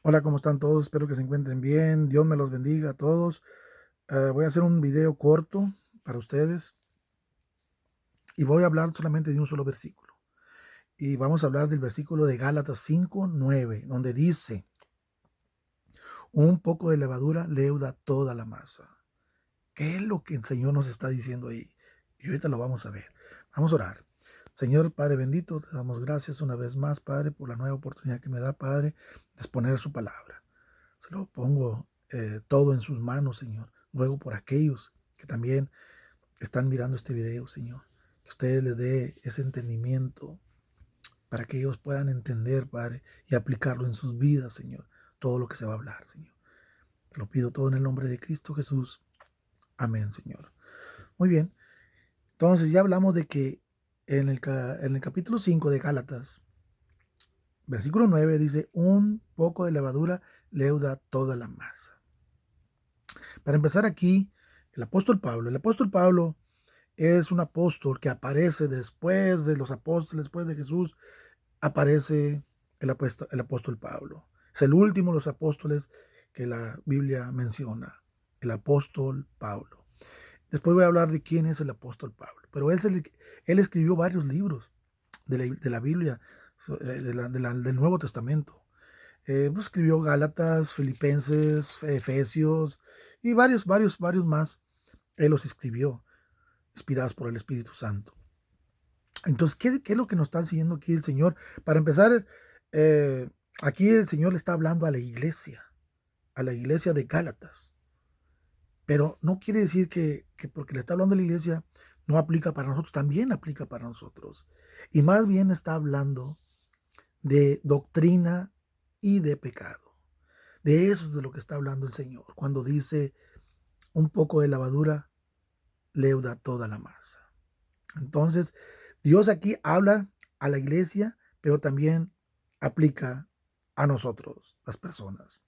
Hola, ¿cómo están todos? Espero que se encuentren bien. Dios me los bendiga a todos. Voy a hacer un video corto para ustedes y voy a hablar solamente de un solo versículo. Y vamos a hablar del versículo de Gálatas 5:9, donde dice, un poco de levadura leuda toda la masa. ¿Qué es lo que el Señor nos está diciendo ahí? Y ahorita lo vamos a ver. Vamos a orar. Señor Padre bendito, te damos gracias una vez más, Padre, por la nueva oportunidad que me da, Padre, de exponer su palabra. Se lo pongo todo en sus manos, Señor. Ruego por aquellos que también están mirando este video, Señor. Que ustedes les dé ese entendimiento para que ellos puedan entender, Padre, y aplicarlo en sus vidas, Señor. Todo lo que se va a hablar, Señor. Te lo pido todo en el nombre de Cristo Jesús. Amén, Señor. Muy bien. Entonces ya hablamos de que en el capítulo 5 de Gálatas, versículo 9 dice, un poco de levadura leuda toda la masa. Para empezar aquí, el apóstol Pablo es un apóstol que aparece después de los apóstoles, después de Jesús, aparece el apóstol Pablo. Es el último de los apóstoles que la Biblia menciona, el apóstol Pablo. Después voy a hablar de quién es el apóstol Pablo, pero él escribió varios libros de la Biblia, del Nuevo Testamento. Pues escribió Gálatas, Filipenses, Efesios y varios más. Él los escribió, inspirados por el Espíritu Santo. Entonces, ¿qué es lo que nos está enseñando aquí el Señor? Para empezar, eh, aquí el Señor le está hablando a la iglesia de Gálatas. Pero no quiere decir que porque le está hablando a la iglesia no aplica para nosotros, también aplica para nosotros. Y más bien está hablando de doctrina y de pecado. De eso es de lo que está hablando el Señor, cuando dice un poco de lavadura leuda toda la masa. Entonces, Dios aquí habla a la iglesia, pero también aplica a nosotros, las personas.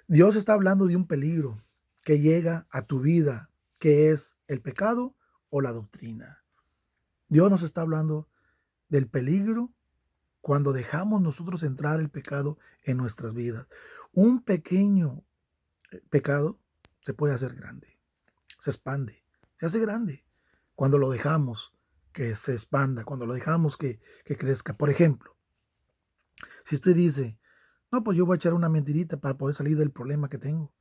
Dios está hablando de un peligro que llega a tu vida, que es el pecado o la doctrina. Dios nos está hablando del peligro cuando dejamos nosotros entrar el pecado en nuestras vidas. Un pequeño pecado se puede hacer grande, se expande, se hace grande cuando lo dejamos que se expanda, cuando lo dejamos que crezca. Por ejemplo, si usted dice, no, pues yo voy a echar una mentirita para poder salir del problema que tengo.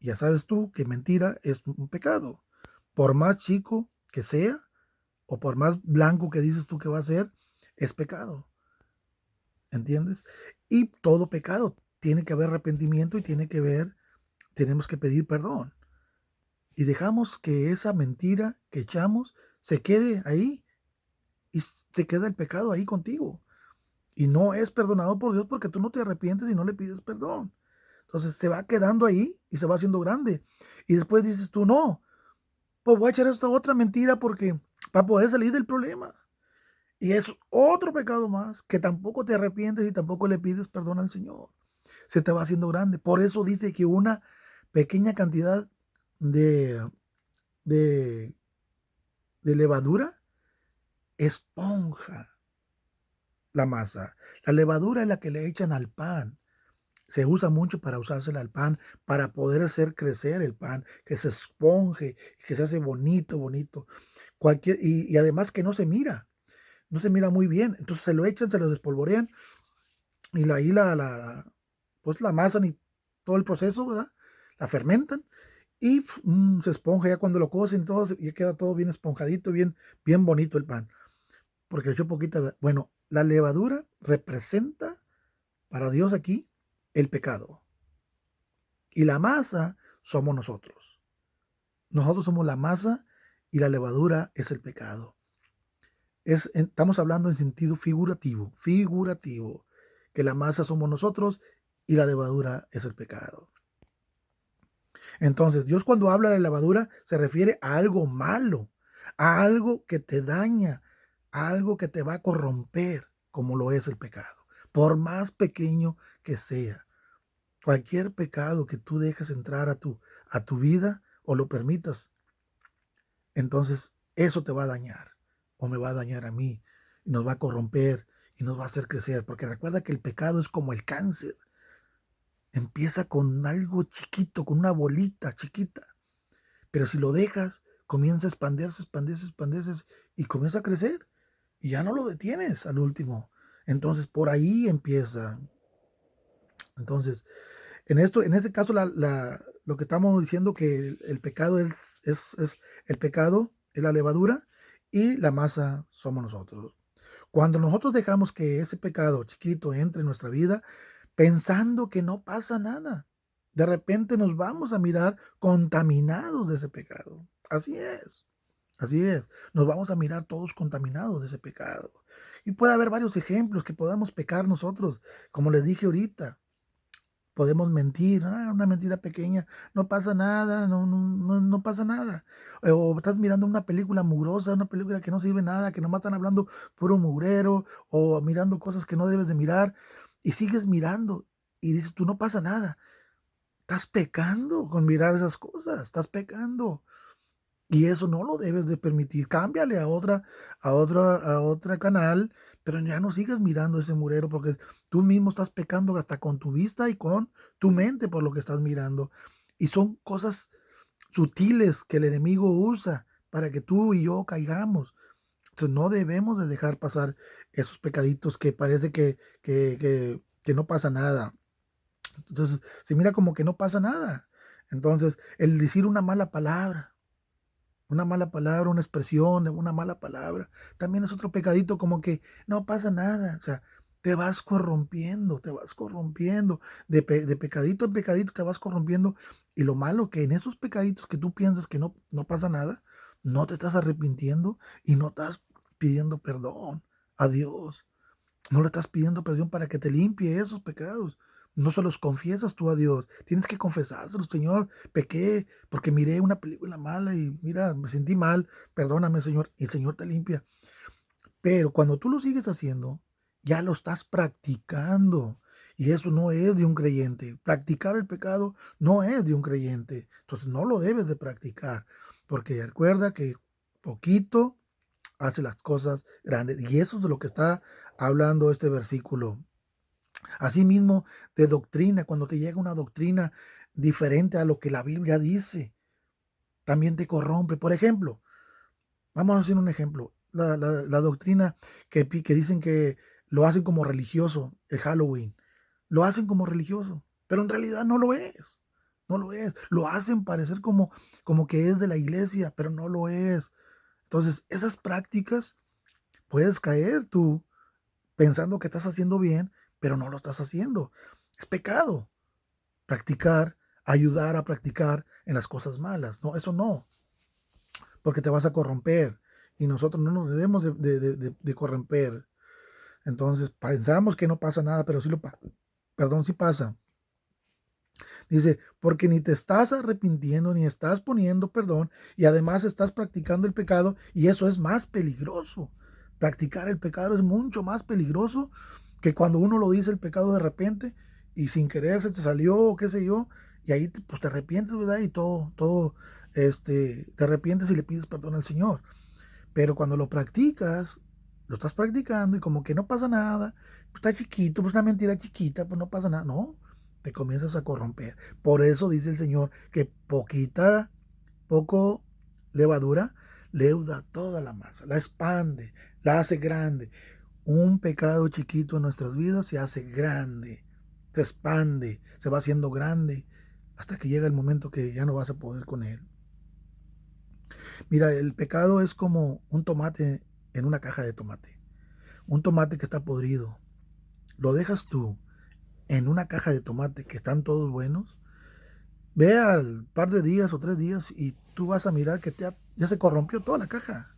Ya sabes tú que mentira es un pecado. Por más chico que sea, o por más blanco que dices tú que va a ser, es pecado. ¿Entiendes? Y todo pecado tiene que haber arrepentimiento y tenemos que pedir perdón. Y dejamos que esa mentira que echamos se quede ahí y se queda el pecado ahí contigo. Y no es perdonado por Dios porque tú no te arrepientes y no le pides perdón. Entonces se va quedando ahí y se va haciendo grande. Y después dices tú, no, pues voy a echar esta otra mentira porque para poder salir del problema. Y es otro pecado más que tampoco te arrepientes y tampoco le pides perdón al Señor. Se te va haciendo grande. Por eso dice que una pequeña cantidad de, de, de levadura esponja la masa. La levadura es la que le echan al pan. Se usa mucho para usársela al pan, para poder hacer crecer el pan, que se esponje, que se hace bonito, bonito. Y además que no se mira muy bien. Entonces se lo echan, se lo despolvorean y ahí pues la masa y todo el proceso, ¿verdad? La fermentan y se esponja ya cuando lo cocen, todo, ya queda todo bien esponjadito, bien bonito el pan. Porque le echó poquita. Bueno, la levadura representa para Dios aquí el pecado. Y la masa somos nosotros. Nosotros somos la masa y la levadura es el pecado. Estamos hablando en sentido figurativo, que la masa somos nosotros y la levadura es el pecado. Entonces, Dios cuando habla de levadura se refiere a algo malo, a algo que te daña, a algo que te va a corromper, como lo es el pecado, por más pequeño que sea. Cualquier pecado que tú dejes entrar a tu vida o lo permitas, entonces eso te va a dañar o me va a dañar a mí y nos va a corromper y nos va a hacer crecer. Porque recuerda que el pecado es como el cáncer. empieza con algo chiquito, con una bolita chiquita, pero si lo dejas, comienza a expandirse, expandirse, expandirse y comienza a crecer y ya no lo detienes al último. Entonces por ahí empieza. Entonces, en este caso, lo que estamos diciendo que el pecado es el pecado es la levadura y la masa somos nosotros. Cuando nosotros dejamos que ese pecado chiquito entre en nuestra vida, pensando que no pasa nada, de repente nos vamos a mirar contaminados de ese pecado. Así es. Así es, nos vamos a mirar todos contaminados de ese pecado. Y puede haber varios ejemplos que podamos pecar nosotros, como les dije ahorita. Podemos mentir, una mentira pequeña, no pasa nada, no pasa nada. O estás mirando una película mugrosa, una película que no sirve nada, que nomás están hablando puro mugrero, o mirando cosas que no debes de mirar, y sigues mirando, y dices, tú no pasa nada. Estás pecando con mirar esas cosas, estás pecando. Y eso no lo debes de permitir. Cámbiale a otra canal, pero ya no sigas mirando ese murero porque tú mismo estás pecando hasta con tu vista y con tu mente por lo que estás mirando. Y son cosas sutiles que el enemigo usa para que tú y yo caigamos. Entonces no debemos de dejar pasar esos pecaditos que parece que no pasa nada. Entonces se mira como que no pasa nada. Entonces el decir una mala palabra, una expresión de una mala palabra, también es otro pecadito como que no pasa nada, o sea, te vas corrompiendo, de pecadito en pecadito te vas corrompiendo, y lo malo que en esos pecaditos que tú piensas que no pasa nada, no te estás arrepintiendo y no estás pidiendo perdón a Dios. No le estás pidiendo perdón para que te limpie esos pecados. No se los confiesas tú a Dios. Tienes que confesárselo, Señor. Pequé porque miré una película mala y mira, me sentí mal. Perdóname, Señor. Y el Señor te limpia. Pero cuando tú lo sigues haciendo, ya lo estás practicando. Y eso no es de un creyente. Practicar el pecado no es de un creyente. Entonces no lo debes de practicar. Porque recuerda que poquito hace las cosas grandes. Y eso es de lo que está hablando este versículo. Asimismo, de doctrina, cuando te llega una doctrina diferente a lo que la Biblia dice, también te corrompe. Por ejemplo, vamos a hacer un ejemplo. La doctrina que dicen que lo hacen como religioso, el Halloween, lo hacen como religioso, pero en realidad no lo es. No lo es. Lo hacen parecer como que es de la iglesia, pero no lo es. Entonces, esas prácticas puedes caer tú pensando que estás haciendo bien, pero no lo estás haciendo. Es pecado practicar, ayudar a practicar en las cosas malas. No, eso no, porque te vas a corromper y nosotros no nos debemos de corromper. Entonces pensamos que no pasa nada, pero perdón, sí pasa. Dice, porque ni te estás arrepintiendo, ni estás poniendo perdón, y además estás practicando el pecado, y eso es más peligroso. Practicar el pecado es mucho más peligroso que cuando uno lo dice el pecado de repente, y sin querer se te salió, o qué sé yo, y ahí pues te arrepientes, ¿verdad? Y te arrepientes y le pides perdón al Señor. Pero cuando lo practicas, lo estás practicando y como que no pasa nada, pues está chiquito, pues una mentira chiquita, pues no pasa nada. No, te comienzas a corromper. Por eso dice el Señor que poco levadura, leuda toda la masa, la expande, la hace grande. Un pecado chiquito en nuestras vidas se hace grande, se expande, se va haciendo grande, hasta que llega el momento que ya no vas a poder con él. Mira, el pecado es como un tomate en una caja de tomate. Un tomate que está podrido. Lo dejas tú en una caja de tomate que están todos buenos. Ve al par de días o 3 días y tú vas a mirar que ya se corrompió toda la caja.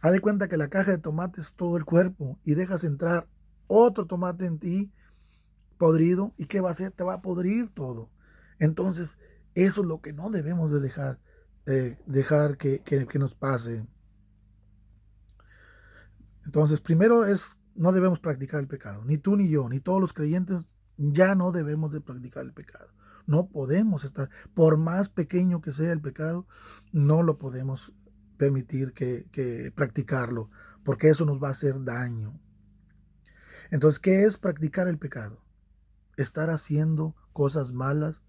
Haz de cuenta que la caja de tomate es todo el cuerpo y dejas entrar otro tomate en ti podrido. ¿Y qué va a hacer? Te va a podrir todo. Entonces, eso es lo que no debemos de dejar que nos pase. Entonces, primero no debemos practicar el pecado, ni tú ni yo, ni todos los creyentes ya no debemos de practicar el pecado. No podemos estar, por más pequeño que sea el pecado, no lo podemos permitir que practicarlo, porque eso nos va a hacer daño. Entonces, ¿qué es practicar el pecado? estar haciendo cosas malas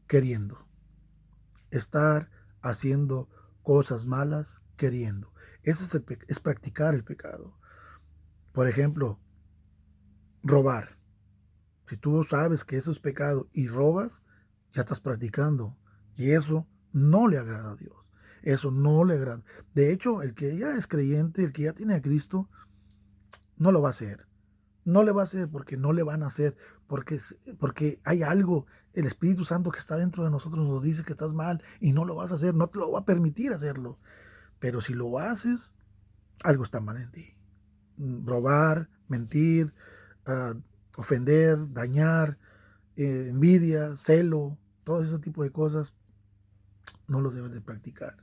queriendo. Estar haciendo cosas malas queriendo. Eso es practicar el pecado. Por ejemplo, robar. Si tú sabes que eso es pecado y robas, ya estás practicando. Y eso no le agrada a Dios. Eso no le agrada. De hecho, el que ya es creyente, el que ya tiene a Cristo, no lo va a hacer. No le va a hacer porque no le van a hacer, porque hay algo, el Espíritu Santo que está dentro de nosotros nos dice que estás mal y no lo vas a hacer, no te lo va a permitir hacerlo. Pero si lo haces, algo está mal en ti. Robar, mentir, uh, ofender, dañar, envidia, celo, todo ese tipo de cosas, no lo debes de practicar.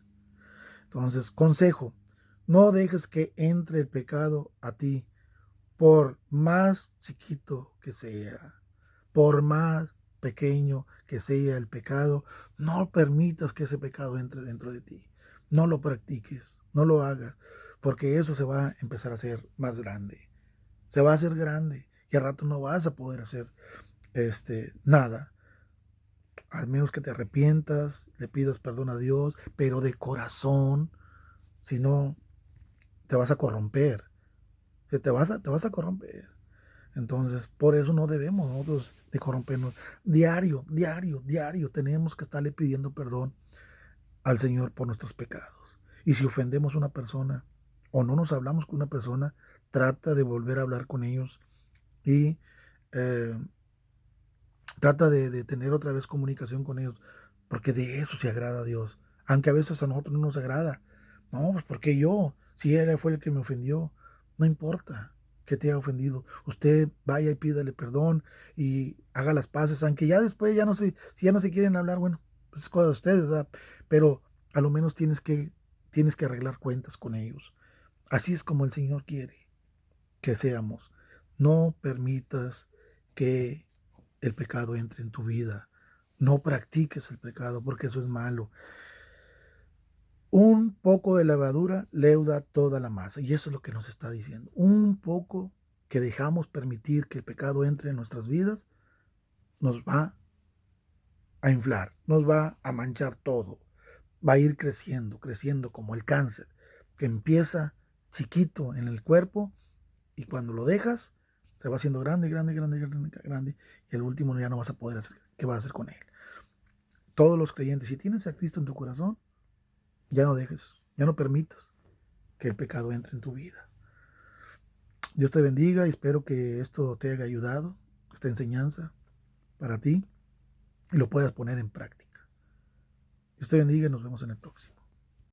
Entonces, consejo, no dejes que entre el pecado a ti, por más chiquito que sea, por más pequeño que sea el pecado, no permitas que ese pecado entre dentro de ti. No lo practiques, no lo hagas, porque eso se va a empezar a hacer más grande. Se va a hacer grande y al rato no vas a poder hacer nada. Al menos que te arrepientas, le pidas perdón a Dios, pero de corazón, si no, te vas a corromper. Te vas a corromper. Entonces, por eso no debemos nosotros de corrompernos. Diario, diario, diario tenemos que estarle pidiendo perdón al Señor por nuestros pecados. Y si ofendemos a una persona o no nos hablamos con una persona, trata de volver a hablar con ellos y eh, trata de tener otra vez comunicación con ellos, porque de eso se agrada a Dios. Aunque a veces a nosotros no nos agrada. No, pues porque yo, si él fue el que me ofendió, no importa que te haya ofendido. Usted vaya y pídale perdón y haga las paces, aunque ya después ya no sé, si ya no se quieren hablar, bueno, pues es cosa de ustedes, ¿verdad? Pero a lo menos tienes que arreglar cuentas con ellos. Así es como el Señor quiere que seamos. No permitas que el pecado entre en tu vida. No practiques el pecado porque eso es malo. Un poco de levadura leuda toda la masa. Y eso es lo que nos está diciendo. Un poco que dejamos permitir que el pecado entre en nuestras vidas nos va a inflar, nos va a manchar todo. Va a ir creciendo, creciendo como el cáncer, que empieza chiquito en el cuerpo y cuando lo dejas se va haciendo grande, grande, grande, grande, grande y el último ya no vas a poder hacer. ¿Qué vas a hacer con él? Todos los creyentes, si tienes a Cristo en tu corazón, ya no dejes, ya no permitas que el pecado entre en tu vida. Dios te bendiga y espero que esto te haya ayudado, esta enseñanza para ti y lo puedas poner en práctica. Dios te bendiga y nos vemos en el próximo.